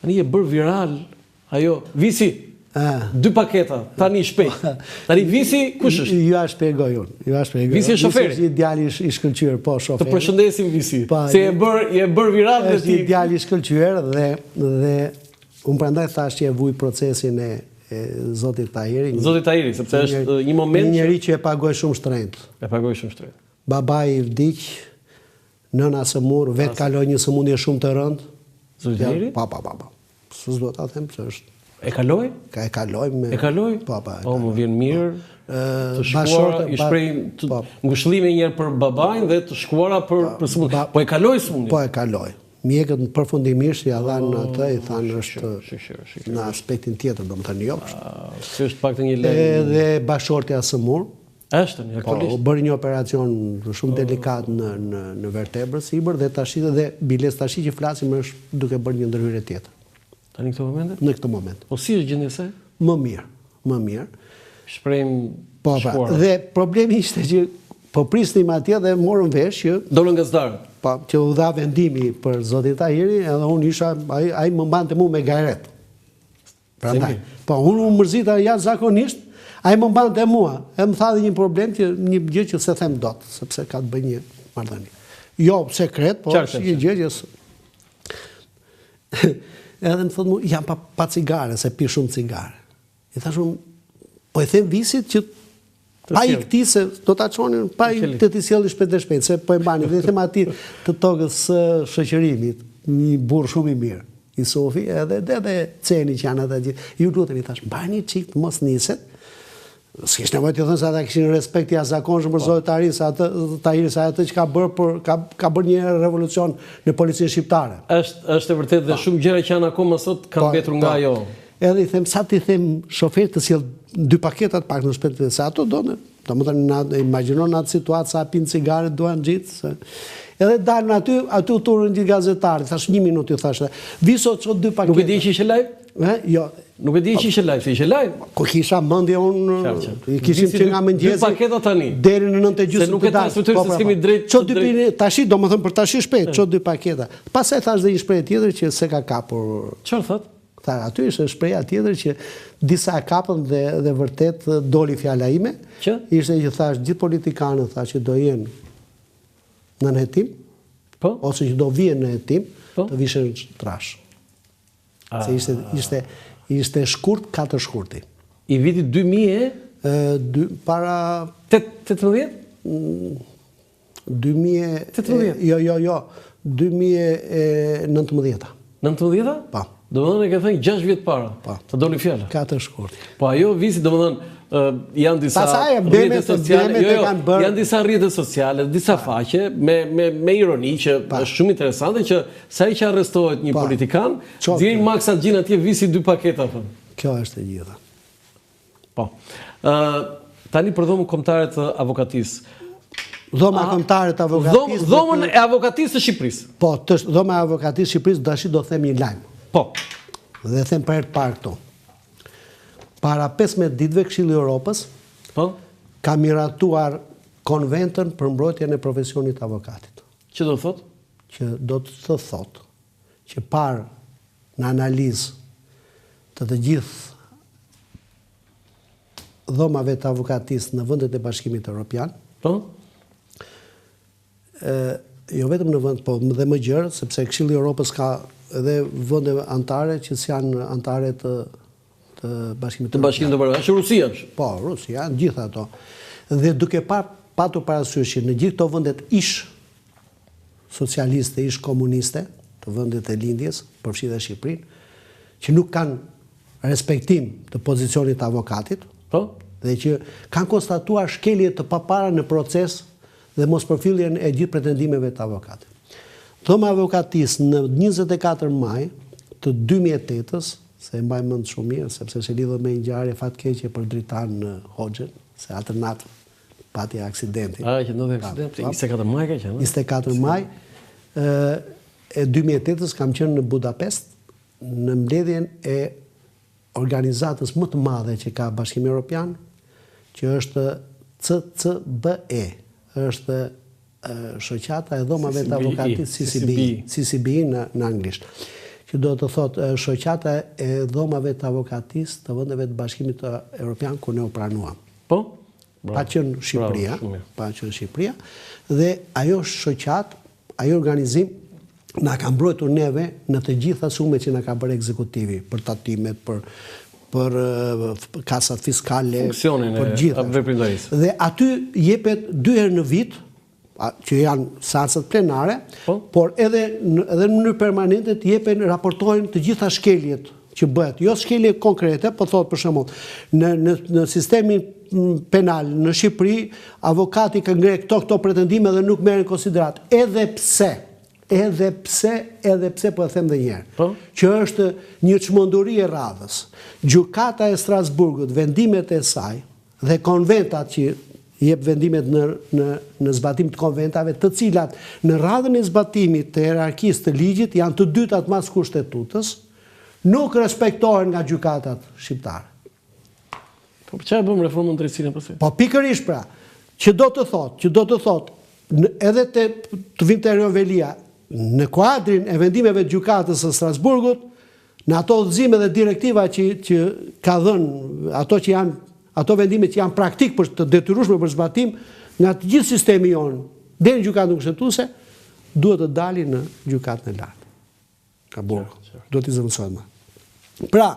Tani e bërë viral ajo visi. 2 paketa, tani shpejt. Tani visi kush është? Ju a shpjegoj unë. Visi është shoferi. Visi është djali i shkëlqyer, po shoferi. Të përshëndesim visi. Se e bër viral dhe ti. Është djali i shkëlqyer dhe unë prandaj thash që e vuj procesin e zotit Tahiri. Zotit Tahiri, sepse është një moment një njeri që e pagoi shumë shtrenjtë. Babai i vdiq, nëna sëmur, vetë kaloi një sëmundje shumë të rëndë. Zotit Tahiri? Pa. S'do ta them se është. E kaloi? E kaloi me. E kaloi? Po. Më vjen mirë. Të shkuara i shpreh ngushëllime një herë për babain dhe të shkuara për sëmundje. Po e kaloi sëmundjen? Po e kaloi. Mjekët përfundimisht ja dhanë atë, i thanë është në aspektin tjetër, domethënë jo. Si është pak të një lejë. Dhe bashortja sëmur. Është një aktualisht. Po bërë një operacion shumë delikat në vertebrën sipër dhe tash dhe biles tash që flasim është duke bërë një ndërhyrje tjetër. Tani në këtë moment? Në këtë moment. Po si është gjendja e saj? Më mirë. Shprehim shkuara. Dhe problemi ishte që po prisnim atje dhe morëm vesh që dolën gazetarë. Po, që u dha vendimi për zotin Tahiri, edhe unë isha ai më mbante mua me gajret. Prandaj. Po unë u mërzita jashtëzakonisht, ai më mbante mua. E më tha dhe një problem që një gjë që se them dot, sepse ka të bëjë një marrëdhënie. Jo sekret, po është një gjë që edhe më thotë mua, jam pa cigare, se pi shumë cigare. I thash unë, po e them visit që pa i këti se do ta çonin, pa i të t'i sjellë shpejt dhe shpejt, se po e mbani, dhe i them ati të tokës shoqërimit, një burr shumë i mirë, i Sofi, edhe Ceni që janë ata gjithë. Ju lutem, i thash, mbani çik, mos niset. S'kish nevojë të thënë se ata kishin respekt jashtëzakonshëm për zotin Tahiri, se atë që ka bërë një revolucion në policinë shqiptare. Është e vërtetë dhe shumë gjëra që janë akoma sot kanë mbetur nga ajo. Edhe i them, sa ti them shoferit të sjell 2 paketa të pak në shpejt, se ato donë, domethënë imagjinon atë situatë sa pin cigare duan gjithë. Edhe dalën aty u turën gjithë gazetarët, thash 1 minutë, ju thash. Viso ço 2 paketa. Nuk e di që ishte live? Jo. Nuk e di që ishte live, se ishte live. Ko kisha mendje unë, kishim që nga mëngjesi. 2 paketa tani. Deri në 9:30. Se nuk e transmetoj se kemi drejt. Ço 2 tash, domethënë për tash shpejt, ço 2 paketa. Pastaj thash dhe një shprehje tjetër që se ka kapur. Çfarë thot? Tha, aty ishte shpreha tjetër që disa e kapën dhe vërtet doli fjala ime. Që? Ishte që thash gjithë politikanët thash që do jenë në hetim, ose që do vijen në hetim, të vishen trash. Se ishte shkurt 4 shkurti. I vitit 2000 para 18? 2018? Jo. 2019. 19? Po. Domethënë e ke thënë 6 vjet para. Të doli fjala. 4 shkurti. Po ajo visi domethënë janë disa rrjete sociale, janë disa rrjete sociale, disa faqe me ironi që është shumë interesante që sa i që arrestohet një politikan, djej Max Agjin atje visi 2 paketa thënë. Kjo është e gjitha. Po. Tani për dhomën kombëtare të avokatisë. Dhoma kombëtare të avokatisë. Dhomën e avokatisë të Shqipërisë. Po, dhoma e avokatisë të Shqipërisë dashi do them një lajm. Po. Dhe them për herë të parë këto. Para 15 ditëve Këshilli i Europës ka miratuar konventën për mbrojtjen e profesionit të avokatit. Që do thot? Që do të thot që parë në analizë të gjithë dhomave të avokatisë në vendet e Bashkimit Evropian, jo vetëm në vend, po dhe më gjërë, sepse Këshilli i Europës ka edhe vende antare që janë antare të Bashkimit Evropian. Është Rusia? Po, Rusia, gjithë ato. Dhe duke patur parasysh që në gjithë këto vendet ish socialiste, ish komuniste, të vendet e lindjes, përfshi dhe Shqipërinë, që nuk kanë respektim të pozicionit të avokatit, dhe që kanë konstatuar shkelje të papara në proces dhe mos përfilljen e gjithë pretendimeve të avokatit. Dhoma e avokatisë në 24 maj të 2008-ës, se e mbaj mend shumë mirë, sepse se lidhët me një ngjarje fatkeqe për dritan në Hoxhën, se atë natë pati aksidenti. Që ndodhi aksidenti, 24 maj ka qenë? 24 maj e 2008-ës kam qenë në Budapest, në mbledhjen e organizatës më të madhe që ka Bashkimi Evropian, që është CCBE, është shoqata e dhomave të avokatit CCB në anglisht, që do të thotë shoqata e dhomave të avokatisë të vendeve të Bashkimit Evropian ku ne u pranuam. Po? Pa qenë Shqipëria, dhe ajo shoqat, ajo organizim na ka mbrojtur neve në të gjitha sumet që na ka bërë ekzekutivi, për tatimet, për kasat fiskale, për gjitha. Dhe aty jepet 2 herë në vit, që janë seansat plenare, por edhe në mënyrë permanente të jepen, raportojnë të gjitha shkeljet që bëhet. Jo shkelje konkrete, po thot për shembull, në sistemin penal në Shqipëri, avokati ka ngre këto pretendime dhe nuk merren konsiderat. Edhe pse po e them edhe një herë, që është një çmenduri e radhës. Gjykata e Strasburgut, vendimet e saj dhe konventat që jep vendimet në zbatim të konventave, të cilat në radhën e zbatimit të hierarkisë të ligjit janë të dytat mas kushtetutës, nuk respektohen nga gjykatat shqiptare. Po çfarë e bëm reformën drejtësinë përse? Po pikërisht pra, që do të thotë, edhe të vim te Erion Velia, në kuadrin e vendimeve të gjykatës së Strasburgut, në ato udhëzime dhe direktiva që ka dhënë ato vendime që janë praktik për të detyrueshme për zbatim nga të gjithë sistemi jonë deri në gjykatën kushtetuese, duhet të dalin në gjykatën e lartë. Ka burg. Duhet të zëvendësohet më. Pra,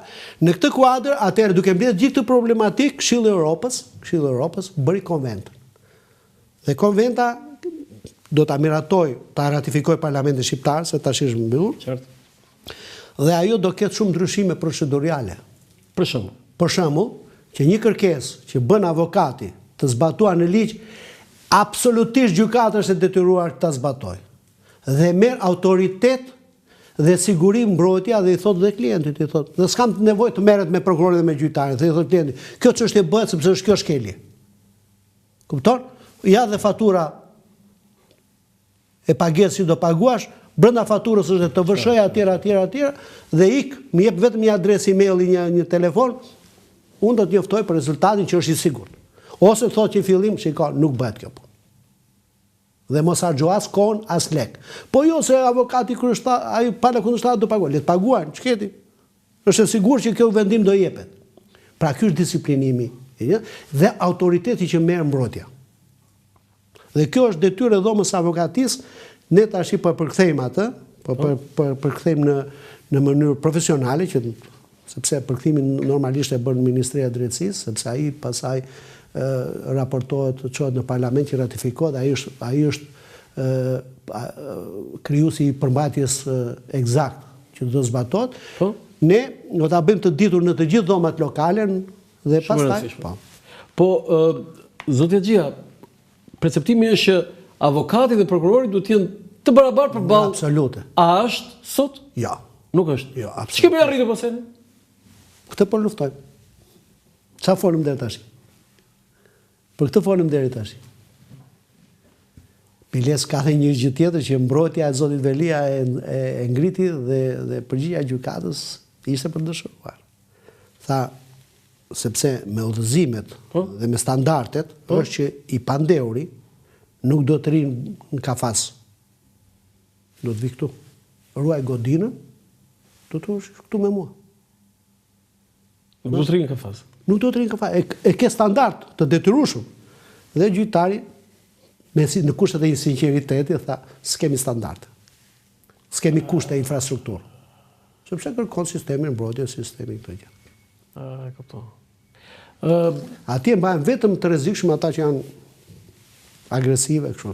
në këtë kuadër, atëherë duke mbledhur gjithë këtë problematik, Këshilli i Evropës bëri konvent. Dhe konventa do ta miratoj, ta ratifikoj Parlamenti shqiptar, se tash është mbyllur. Qartë. Dhe ajo do ketë shumë ndryshime procedurale. Për shembull, që një kërkesë që bën avokati të zbatuar në ligj, absolutisht gjykata është e detyruar ta zbatojë. Dhe merr autoritet dhe siguri mbrojtja dhe i thot dhe klientit, dhe s'kam nevojë të merret me prokurorin dhe me gjyqtarin, dhe i thot klientit, kjo çështje bëhet sepse është kjo shkelje. Kupton? Ja dhe fatura e pagesës që do paguash, brenda faturës është të vëshëja atjera, dhe më jep vetëm një adresë emaili, një telefon, unë do të njoftoj për rezultatin që është i sigurt. Ose thot që i fillim, shikon, nuk bëhet kjo punë. Dhe mos harxho as kohën, as lek. Po jo se avokati ai pala kundërshtar do paguaj, le të paguajnë, ç'keti. Është e sigurt që kjo vendim do jepet. Pra ky është disiplinimi, dhe autoriteti që merr mbrojtja. Dhe kjo është detyrë e dhomës së avokatisë, ne tash po përkthejmë atë, po përkthejmë në mënyrë profesionale, sepse përkthimin normalisht e bën Ministria e Drejtësisë, sepse ai pasaj raportohet, çohet në parlament që ratifikohet, ai është krijuesi i përmbajtjes eksakt që do zbatohet. Ne do ta bëjmë të ditur në të gjithë dhomat lokale dhe pastaj. Po, zotja Xhia, perceptimi është që avokati dhe prokurori duhet të jenë të barabartë përballë. Absolute. A është sot? Jo. Nuk është. Jo, absolute. Ç'kemi arritur pas sene? Këtë po luftojmë. Çfarë folëm deri tash? Për këtë folëm deri tash. Biles ka dhe një gjë tjetër që mbrojtja e zotit Velia e ngriti dhe përgjigjja e gjykatës ishte për dëshiruar. Tha, sepse me udhëzimet dhe me standardet është që i pandeuri nuk do të rinë në kafas. Do të vi këtu. Ruaj godinën, do të është këtu me mua. Nuk do të rinë në kafas. Nuk do të rinë në kafas. E ke standard të detyrueshëm. Dhe gjyqtari, në kushtet e sinqeriteti, tha, s'kemi standard. S'kemi kushte e infrastrukturë. Sepse kërkon sistemin mbrojtje, sistemin këtë gjë. Atje mbajnë vetëm të rrezikshëm ata që janë agresive, kështu.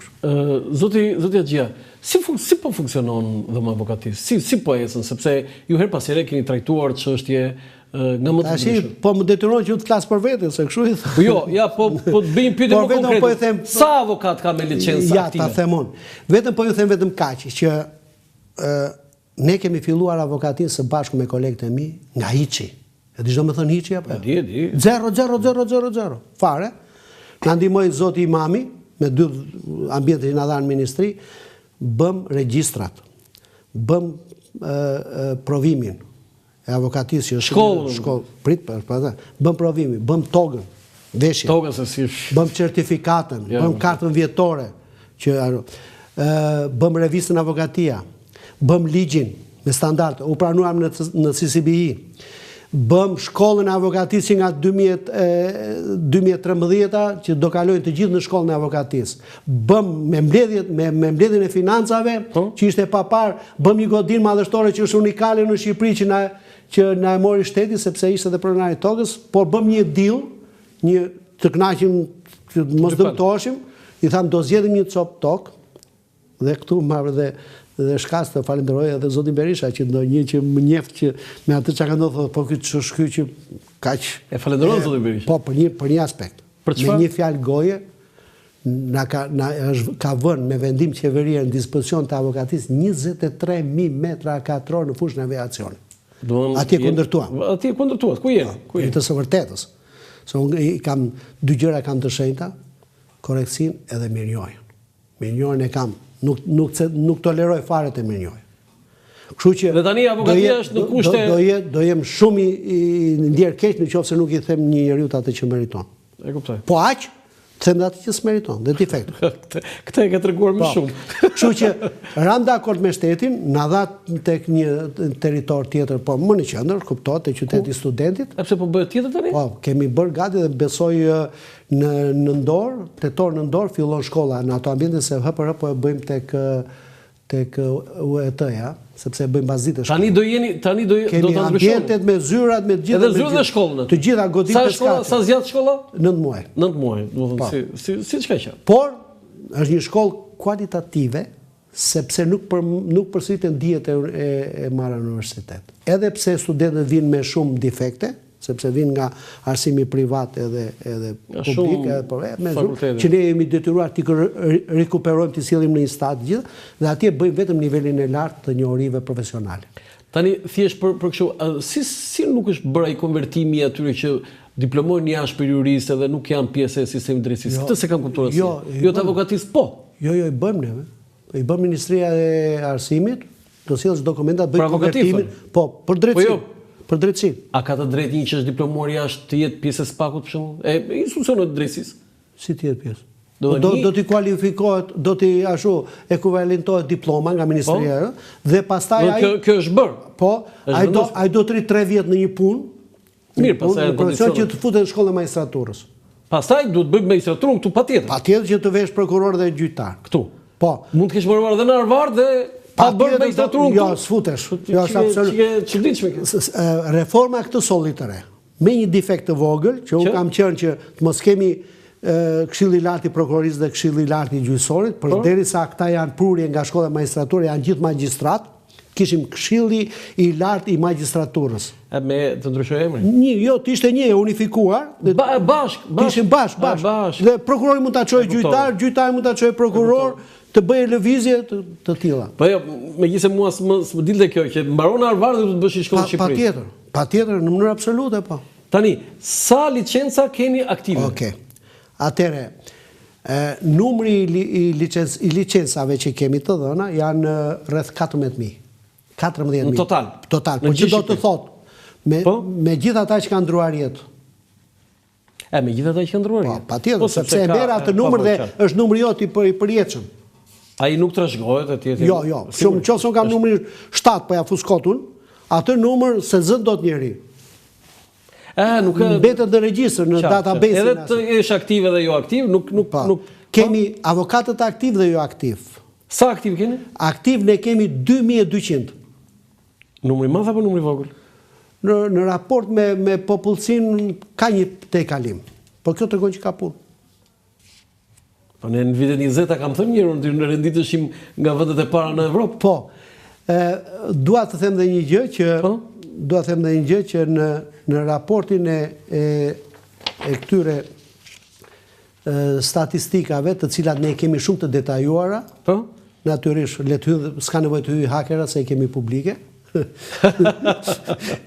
Zotja Xhia, si po funksionon dhoma avokatisë? Si po ecën, sepse ju her pas here keni trajtuar çështje nga më të ndryshme. Po më detyron që ju të flas për veten, se kështu i thënë. Po jo, ja, po të bëjmë pyetje më konkrete. Sa avokat ka me licencë aktive? Ja, ta them unë. Vetëm po ju them vetëm kaq, që ne kemi filluar avokatinë së bashku me kolegët e mi nga hiçi. E di çdo më thon hiçi apo? Di. 0. Fare. Na ndihmoi zoti imami me 2 ambiente që na dhanë ministri, bëm regjistrat. Bëm provimin e avokatisë, shkollë, bëm provimin, bëm togën, veshje. Togën se si. Bëm certifikatën, bëm kartën vjetore, bëm revistën avokatia, bëm ligjin, me standarde. U pranuam në CCBI. Bëm shkollën e avokatisë që nga 2013 që do kalojnë të gjithë në shkollën e avokatisë. Bëm me mbledhjen e financave, që ishte pa parë, bëm një godinë madhështore që është unikale në Shqipëri që na e mori shteti sepse ishte dhe pronari i tokës, por bëm një deal, një të kënaqim, të mos dëmtoheshim, i tham do zgjedhim një copë tokë dhe këtu marrë dhe shkas të falenderoj edhe zotin Berisha që ndonjë që më njeft që me atë që ka ndodhur po ky çështky që kaq e falenderoj zotin Berisha. Po për një aspekt. Me një fjalë goje ka vënë me vendim qeveria në dispozicion të avokatisë 23.000 metra katror në fushën e aviacionit. Atje kundërtuam. Atje kundërtuat. Ku jeni? Të së vërtetës. Kam dy gjëra kam të shenjta, koreksin edhe mirënjohjen. Mirënjohjen e kam. Nuk toleroj fare të mirënjohjen. Kështu që dhe tani avokatia është në kushte do jem shumë i ndjer keq nëse nuk i them një njeriu atë që meriton. E kuptoj. Po aq them atë që s'meriton, dhe defekt. Këtë e ke treguar më shumë. Kështu që ram dakord me shtetin, na dha tek një territor tjetër, po më në qendër, kuptohet, te qyteti studentit. A pse po bëhet tjetër tani? Po, kemi bërë gati dhe besoj në Ndor, tetor në Ndor fillon shkolla në ato ambiente se hapër po e bëjmë tek UET-ja, sepse e bëjmë bazite shkollë. Tani do ta ndryshojmë. Kemi ambientet me zyrat, me gjithë. Edhe zyrat dhe shkollën. Të gjitha goditë shkolla. Sa zgjat shkolla? 9 muaj. 9 muaj, do të thonë si çka që. Por është një shkollë kualitative, sepse nuk përsëriten dijet e marra në universitet. Edhe pse studentët vinë me shumë defekte, sepse vinë nga arsimi privat edhe publik, që ne jemi detyruar të rikuperojmë, të sillim në një stad gjithë, dhe atje bëjmë vetëm nivelin e lartë të njohurive profesionale. Tani, thjesht për kështu, si nuk është bërë ai konvertimi atyre që diplomojnë jashtë për juriste dhe nuk janë pjesë e sistemit drejtësisë? Këtë se kam kuptuar asnjë. Jo të avokatisë, po. Jo, i bëjmë neve. I bëm Ministria e Arsimit, do sjellësh dokumentat, bëj konvertimin, po, për drejtësi. Për drejtësi. A ka të drejtë një që është diplomuar jashtë të jetë pjesë e SPAK-ut për shembull? E institucionet të drejtësisë. Si të jetë pjesë? Do t'i kualifikohet, do t'i ekuivalentohet diploma nga Ministria dhe pastaj ai kjo është bërë. Po, ai do të rritë 3 vjet në një punë. Mirë, pastaj në profesion që të futet në shkollën e magjistraturës. Pastaj duhet bëjmë magjistraturën këtu patjetër. Patjetër që të vesh prokuror dhe gjyqtar. Këtu. Po. Mund të kesh provuar edhe në Harvard dhe pa bërë magjistraturën. Jo, s'futesh. Jo, është absolutisht. Reforma këtë solli të re. Me një defekt të vogël, që unë kam qenë që të mos kemi Këshilli i Lartë i Prokurorisë dhe Këshilli i Lartë i Gjyqësorit, përderisa këta janë prurje nga shkolla e magjistraturës, janë gjithë magjistrat, kishim Këshilli i Lartë i Magjistraturës. Me të ndryshoj emrin? Jo, të ishte një unifikuar. Bashk. Ishim bashk. Dhe prokurori mund ta çojë gjyqtar, gjyqtari mund ta çojë prokuror, të bëjë lëvizje të tilla. Po jo, megjithëse mua s'më dilte kjo që mbaron Harvard dhe do të bësh në shkollën e Shqipërisë. Patjetër, në mënyrë absolute po. Tani, sa licenca keni aktive? Okej. Atëre, numri i licencave që kemi të dhëna janë rreth 14.000. 14.000. Në total? Total, po që do të thotë, me gjithë ata që kanë ndruar jetë. Me gjithë ata që kanë ndruar jetë? Po, patjetër, sepse e merr atë numër dhe është numri jot i përjetshëm. Ai nuk trashëgohet atje? Jo. Shumë nëse kam numrin 7 po ja fuskotun, atë numër se zën dot njëri. Mbetet në regjistër, në database. Edhe të jesh aktiv edhe jo aktiv, nuk. Kemi avokatët aktiv dhe jo aktiv. Sa aktiv keni? Aktiv ne kemi 2200. Numri madh apo numri vogël? Në raport me popullsinë ka një tejkalim. Po kjo tregon që ka punë. Po ne në vitet 20 kam thënë njëherë në renditëshim nga vendet e para në Evropë. Po. Dua të them dhe një gjë që në raportin e këtyre statistikave, të cilat ne kemi shumë të detajuara, natyrisht s'ka nevojë të hyj hakera se i kemi publike.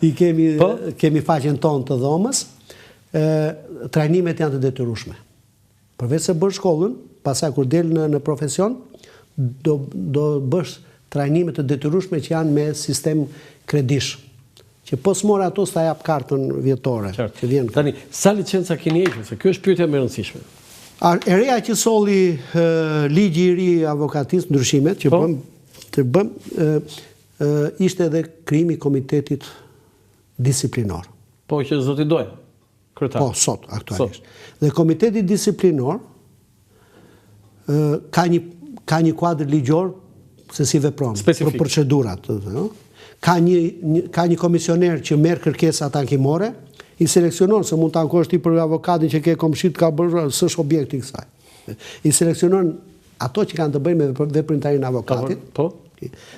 I kemi faqen tonë të dhomës. Trajnimet janë të detyrueshme. Përveç se bën shkollën, pastaj kur del në profesion, do bësh trajnime të detyrueshme që janë me sistem kredish. Që po s'mor ato s'ta jap kartën vjetore. Që vjen. Tani, sa licenca keni hequr? Se kjo është pyetja më e rëndësishme. E reja që solli ligji i ri avokatisë, ndryshimet që bëm ishte edhe krijimi i komitetit disiplinor. Po që zoti Doja, kryetar. Po, sot, aktualisht. Dhe komiteti disiplinor ka një kuadër ligjor se si vepron, për procedurat. Ka një komisioner që merr kërkesat ankimore, i seleksionon, se mund të ankosh ti për avokatin që ke komshit ka bërë, s'është objekti i kësaj. I seleksionon ato që kanë të bëjnë me veprimtarinë e avokatit,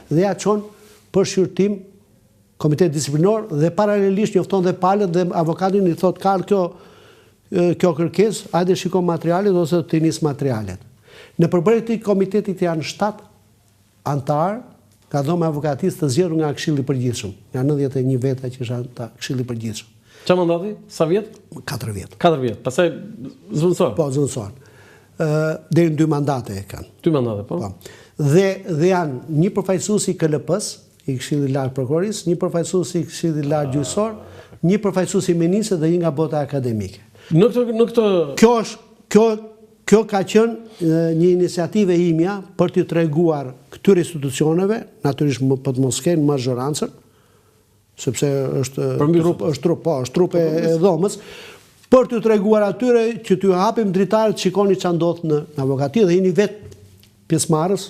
dhe ja çon për shqyrtim komitet disiplinor dhe paralelisht njofton dhe palët dhe avokatin i thot ka kjo kërkesë, hajde shiko materialet ose të nis materialet. Në përbërje të komitetit janë 7 antarë nga dhoma e avokatisë të zgjedhur nga Këshilli i Përgjithshëm, nga 91 veta që janë ta Këshilli i Përgjithshëm. Çfarë mandati? Sa vjet? 4 vjet. 4 vjet. Pastaj zvendësohen. Po, zvendësohen. Deri në 2 mandate e kanë. 2 mandate, po. Dhe janë një përfaqësues i KLP-s, i Këshillit Lart Prokurorisë, një përfaqësues i Këshillit Lart Gjyqësor, një përfaqësues i ministrit dhe një nga bota akademike. Në këtë Kjo ka qenë një iniciativë e imja për t'i treguar këtyre institucioneve, natyrisht për të mos kenë mazhorancën, sepse është trup e dhomës, për t'u treguar atyre që t'u hapim dritarët, shikoni ç'a ndodh në avokati dhe jeni vetë pjesëmarrës,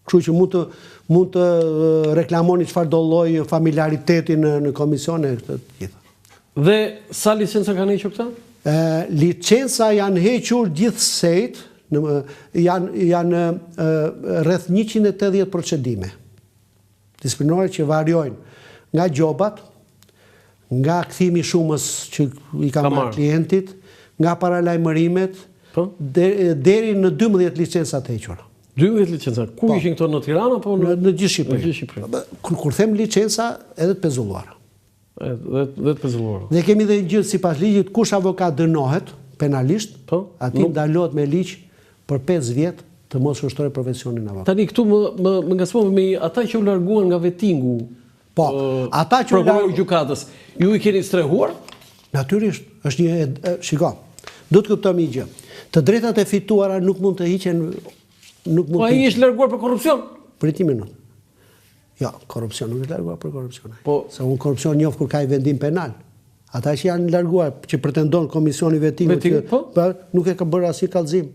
kështu që mund të reklamoni çfarë do lloj familjariteti në komisione këtë të gjitha. Dhe sa licenca kanë hequr këta? Licenca janë hequr gjithsejt, janë rreth 180 procedime disiplinore që variojnë nga gjobat, nga kthimi i shumës që i ka marrë klientit, nga paralajmërimet, deri në 12 licenca të hequra. 12 licenca. Ku ishin këto në Tiranë apo në gjithë Shqipërinë? Kur them licenca, edhe të pezulluara. Dhe kemi dhe gjë sipas ligjit, kush avokat dënohet penalisht, atij ndalohet me ligj për 5 vjet të mos ushtrojë profesionin avokat. Tani këtu më ngasmon me ata që u larguan nga vetingu. Po, ata që prokurori gjykatës, ju i keni strehuar? Natyrisht, është një shiko. Do të kuptoj një gjë. Të drejtat e fituara nuk mund të hiqen, Po ai është larguar për korrupsion. Prit një minutë. Jo, korrupsion nuk është larguar për korrupsion. Se unë korrupsion njoh kur ka i vendim penal. Ata që janë larguar, që pretendon komisioni vetimit, nuk e ka bërë asnjë kallëzim.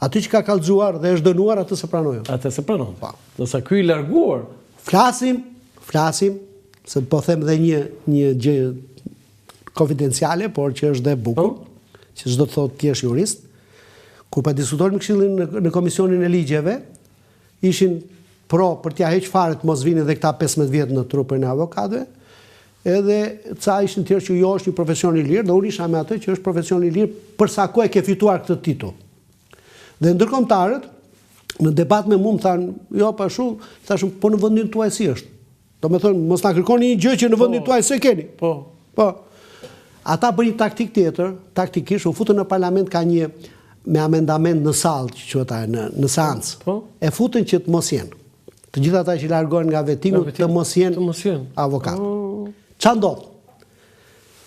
Aty që ka kallëzuar dhe është dënuar, atë se pranojnë. Atë se pranojnë. Do sa ky i larguar. Flasim, se po them dhe një gjë konfidenciale, por që është dhe bukur, që çdo të thotë ti je jurist. Kur pa diskutuar me Këshillin në komisionin e ligjeve, ishin për t'ja heq fare të mos vinë edhe këta 15 vjet në trupin e avokatëve, edhe ca ishin tjerë që jo është një profesion i lirë, dhe unë isha me atë që është profesion i lirë për sa kohë e ke fituar këtë titull. Dhe ndërkombëtarët në debat me mua më thanë, jo pashu, thashëm, po në vendin tuaj si është. Domethënë, mos na kërkoni një gjë që në vendin tuaj se keni. Po. Ata bënin taktik tjetër, taktikisht u futën në parlament ka një me amendament në sallë, që quhet në seancë. E futën që të mos jenë. Të gjithë ata që largohen nga vetingu të mos jenë avokat. Ç'a ndodh?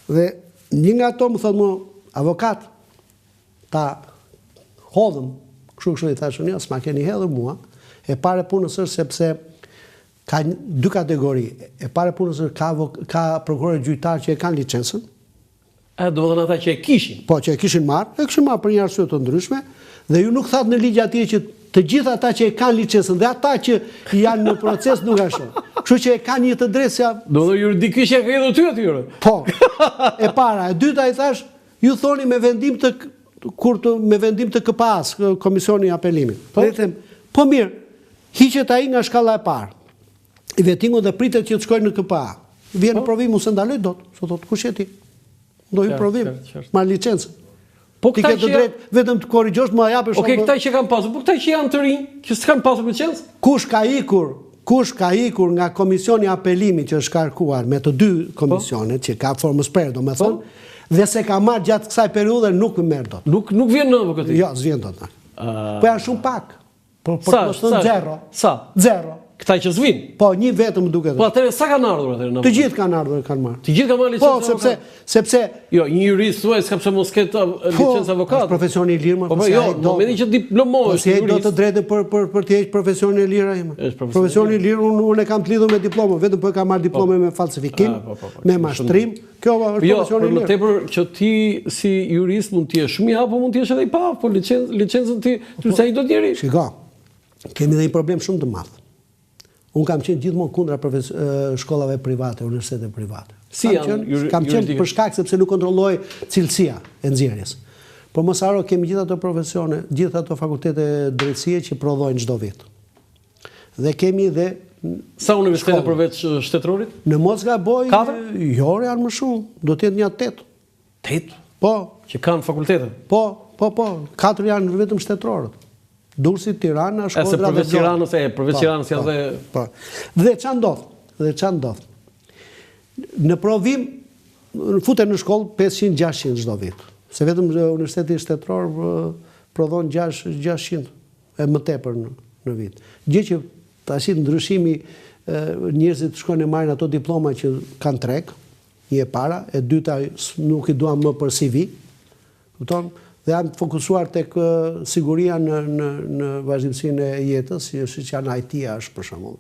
Dhe një nga ato më thotë mua, avokat, ta hodhëm, kështu i thashën, jo, s'ma keni hedhur mua, e pare punës është sepse ka 2 kategori. E pare punës është ka prokurorë gjyqtar që e kanë licencën. Do të thënë ata që e kishin. Po, që e kishin marrë për një arsye të ndryshme, dhe ju nuk thatë në ligj atje që të gjithë ata që e kanë licencën dhe ata që janë në proces nuk ashtu. Kështu që e kanë një të drejtë. Do të juridikisht e ka hedhur ty atyre. Po. E para, e dyta i thash, ju thoni me vendim të KPA-s, Komisioni i Apelimit. Po them, po mirë, hiqet ai nga shkalla e parë. I vetingu dhe pritet që të shkojnë në KPA. Vjen në provim, se ndaloj dot. Sot thot, kush je ti? Do hy provim, marr licencën. Ti ke të drejtë vetëm të korrigjosh, më japësh. Okej, këta që kanë pasur, po këta që janë të rinj, që s'kan pasur licencë? Kush ka ikur nga Komisioni i Apelimit që është karkuar me të 2 komisionet që ka formës prerë, domethënë, dhe se ka marrë gjatë kësaj periudhe nuk merr dot. Nuk vjen në avokati. Jo, s'vjen dot. Po janë shumë pak. Po të thënë 0. Sa? 0. Këta që s'vin. Po, një vetëm duket. Po atëherë sa kanë ardhur atëherë? Të gjithë kanë ardhur, kanë marrë. Të gjithë kanë marrë licencë. Po, sepse jo, një jurist thuaj s'ka pse mos ketë licencë avokat. Profesioni i lirë, po jo, në momentin që diplomohesh, si ai do të drejtë për të heqë profesionin e lirë ai. Profesioni i lirë unë e kam të lidhur me diplomën, vetëm po e kam marrë diplomën me falsifikim, me mashtrim. Kjo është profesioni i lirë. Jo, më tepër që ti si jurist mund të jesh shumë i hapur, mund të jesh edhe i pa, po licencën ti sa i do të jeri. Shiko. Kemi dhe një problem shumë të madh. Unë kam qenë gjithmonë kundra shkollave private, universitete private. Kam qenë për shkak sepse nuk kontrolloj cilësia e nxjerrjes. Por mos haro kemi gjithë ato profesione, gjithë ato fakultete drejtësie që prodhojnë çdo vit. Dhe kemi dhe sa universitete përveç shtetorit? Në mos gaboj, jo, janë më shumë, do të jetë një 8. 8? Po, që kanë fakultete. Po, 4 janë vetëm shtetërorët. Durrësit, Tirana, Shkodra dhe Vlorë. Përveç Tiranës janë dhe... Dhe ç'a ndodh? Në provim, futen në shkollë 500-600 çdo vit. Se vetëm Universiteti Shtetëror prodhon 600 e më tepër në vit. Gjë që tash ndryshimi njerëzit shkojnë e marrin ato diploma që kanë treg, një e para, e dyta nuk i duan më për CV. Kupton? Dhe janë fokusuar tek siguria në vazhdimsinë e jetës, siç janë IT-a është për shembull.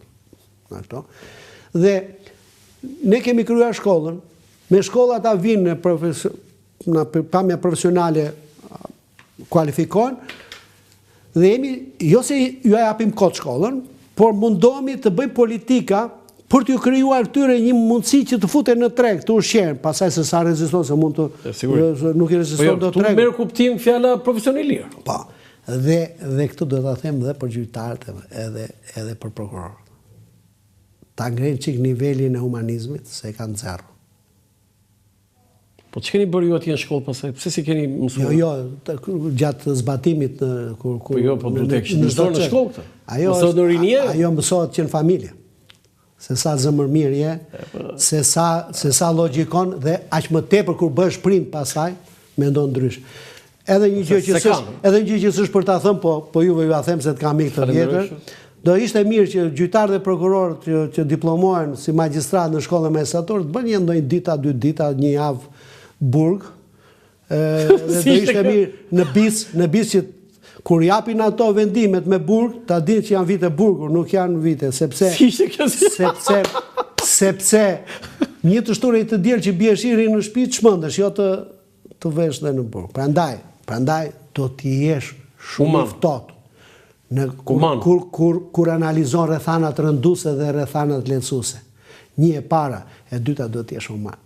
Dhe ne kemi krijuar shkollën, me shkolla ata vinë në pamje profesionale kualifikohen dhe jemi jo se ju japim kot shkollën, por mundohemi të bëjmë politika për t'ju krijuar tyre një mundësi që të futen në treg, të ushqejnë, pastaj se sa reziston, se mund të nuk i reziston dot treg. Po merr kuptim fjala profesioni i lirë. Po. Dhe këtë do ta them edhe për gjyqtarët edhe për prokurorët. Ta ngrenë çik nivelin e humanizmit se e kanë zero. Po ç'keni bërë ju atje në shkollë pastaj? Pse si keni mësuar? Jo, gjatë zbatimit kur po jo, po duhet të kishte mësuar në shkollë këtë. Mësohet në rinie? Ajo mësohet që në familje. Se sa zëmërmirë je, se sa logjikon dhe aq më tepër kur bësh prind pastaj mendon ndryshe. Edhe një gjë që s'është për ta thënë, po juve ju a them se të kam mikë të vjetër. Do ishte mirë që gjyqtarët dhe prokurorët që diplomohen si magjistrat në shkollën mesator të bënin ndonjë dita, 2 dita, një javë burg. Dhe do ishte mirë në bis që kur japin ato vendimet me burg, ta dinë që janë vite burgur, nuk janë vite, sepse një të shtunë i të djelë që bie shiri në shtëpi çmendesh, jo të vesh dhe në burg. Prandaj do t'i jesh shumë i ftohtë. Kur analizon rrethanat rënduese dhe rrethanat lehtësuese. Një e para, e dyta do të jesh human.